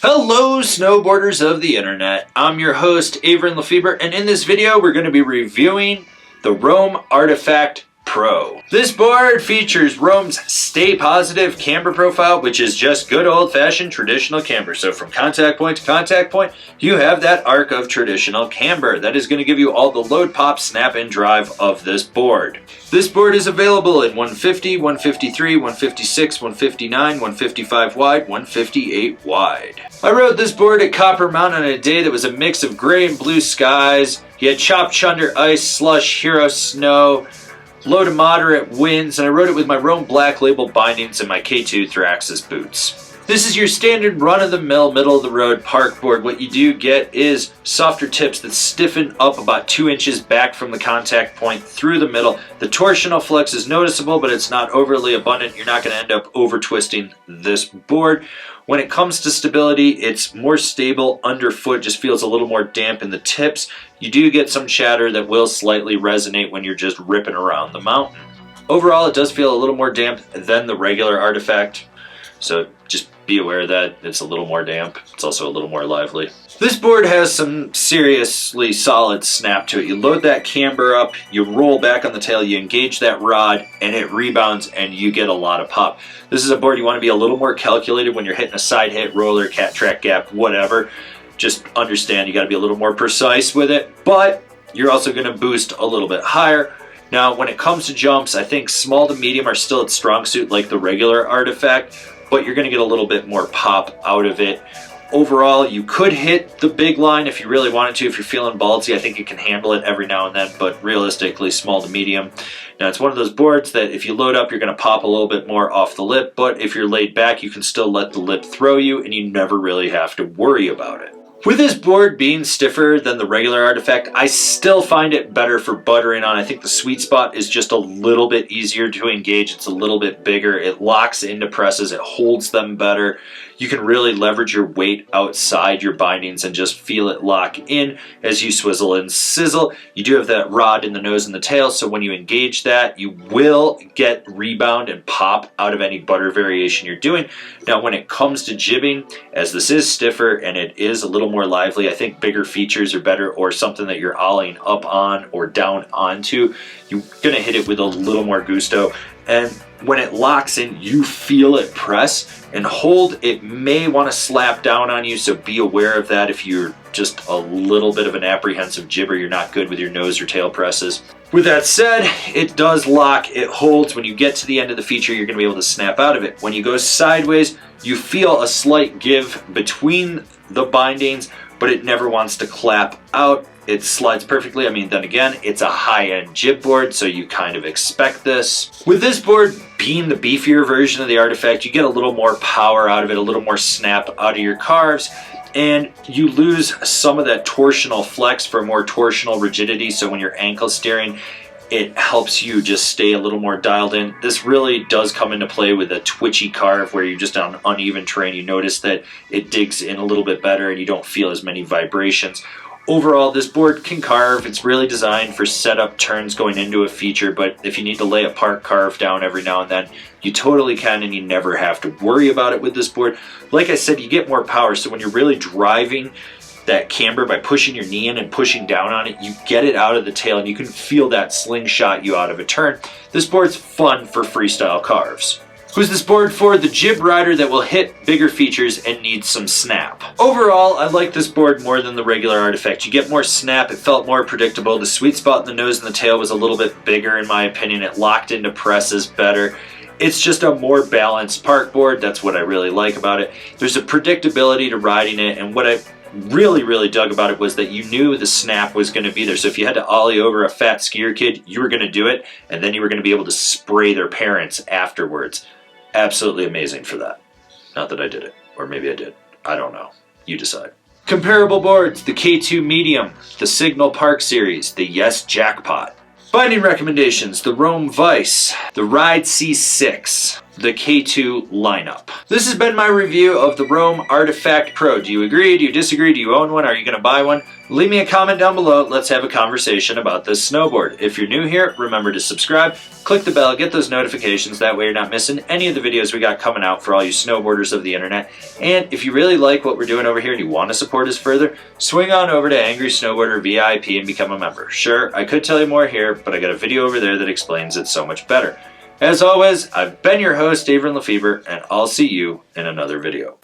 Hello snowboarders of the internet, I'm your host Avran LeFeber, and in this video we're going to be reviewing the Roam Artifact Pro. This board features Roam's Stay Positive camber profile, which is just good old-fashioned traditional camber. So from contact point to contact point, you have that arc of traditional camber. That is going to give you all the load, pop, snap, and drive of this board. This board is available in 150, 153, 156, 159, 155 wide, 158 wide. I rode this board at Copper Mountain on a day that was a mix of gray and blue skies. You had chopped chunder ice, slush, hero snow, low to moderate winds, and I rode it with my Roam Black Label bindings and my K2 Thraxis boots. This is your standard run-of-the-mill, middle-of-the-road park board. What you do get is softer tips that stiffen up about 2 inches back from the contact point through the middle. The torsional flex is noticeable, but it's not overly abundant. You're not going to end up over-twisting this board. When it comes to stability, it's more stable underfoot, just feels a little more damp in the tips. You do get some chatter that will slightly resonate when you're just ripping around the mountain. Overall, it does feel a little more damp than the regular Artifact, so just be aware of that. It's a little more damp. It's also a little more lively. This board has some seriously solid snap to it. You load that camber up, you roll back on the tail, you engage that rod, and it rebounds, and you get a lot of pop. This is a board you want to be a little more calculated when you're hitting a side hit, roller, cat track gap, whatever. Just understand you got to be a little more precise with it, but you're also going to boost a little bit higher. Now, when it comes to jumps, I think small to medium are still its strong suit like the regular Artifact, but you're going to get a little bit more pop out of it. Overall, you could hit the big line if you really wanted to. If you're feeling ballsy, I think you can handle it every now and then, but realistically, small to medium. Now, it's one of those boards that if you load up, you're going to pop a little bit more off the lip, but if you're laid back, you can still let the lip throw you, and you never really have to worry about it. With this board being stiffer than the regular Artifact, I still find it better for buttering on. I think the sweet spot is just a little bit easier to engage. It's a little bit bigger. It locks into presses. It holds them better. You can really leverage your weight outside your bindings and just feel it lock in as you swizzle and sizzle. You do have that rod in the nose and the tail, so when you engage that, you will get rebound and pop out of any butter variation you're doing. Now, when it comes to jibbing, as this is stiffer and it is a little more lively, I think bigger features are better, or something that you're ollieing up on or down onto. You're gonna hit it with a little more gusto, and when it locks in, you feel it press and hold. It may want to slap down on you, so be aware of that. If you're just a little bit of an apprehensive jibber, you're not good with your nose or tail presses. With that said, it does lock, it holds. When you get to the end of the feature, you're going to be able to snap out of it. When you go sideways, you feel a slight give between the bindings, but it never wants to clap out. It slides perfectly. I mean, then again, it's a high-end jib board, so you kind of expect this. With this board being the beefier version of the Artifact, you get a little more power out of it, a little more snap out of your carves, and you lose some of that torsional flex for more torsional rigidity, so when you're ankle steering, it helps you just stay a little more dialed in. This really does come into play with a twitchy carve where you're just on uneven terrain. You notice that it digs in a little bit better and you don't feel as many vibrations. Overall, this board can carve. It's really designed for setup turns going into a feature, but if you need to lay a park carve down every now and then, you totally can, and you never have to worry about it with this board. Like I said, you get more power, so when you're really driving that camber by pushing your knee in and pushing down on it, you get it out of the tail, and you can feel that slingshot you out of a turn. This board's fun for freestyle carves. Who's this board for? The jib rider that will hit bigger features and needs some snap. Overall, I like this board more than the regular Artifact. You get more snap, it felt more predictable. The sweet spot in the nose and the tail was a little bit bigger in my opinion. It locked into presses better. It's just a more balanced park board. That's what I really like about it. There's a predictability to riding it, and what I really dug about it was that you knew the snap was going to be there. So if you had to ollie over a fat skier kid, you were going to do it, and then you were going to be able to spray their parents afterwards. Absolutely amazing for that. Not that I did it, or maybe I did. I don't know. You decide. Comparable boards: the K2 Medium, the Signal Park Series, the Yes Jackpot. Binding recommendations: the Roam Vice, the Ride C6, the K2 lineup. This has been my review of the Roam Artifact Pro. Do you agree? Do you disagree? Do you own one? Are you going to buy one? Leave me a comment down below. Let's have a conversation about this snowboard. If you're new here, remember to subscribe, click the bell, get those notifications. That way you're not missing any of the videos we got coming out for all you snowboarders of the internet. And if you really like what we're doing over here and you want to support us further, swing on over to Angry Snowboarder VIP and become a member. Sure, I could tell you more here, but I got a video over there that explains it so much better. As always, I've been your host, Avran LeFeber, and I'll see you in another video.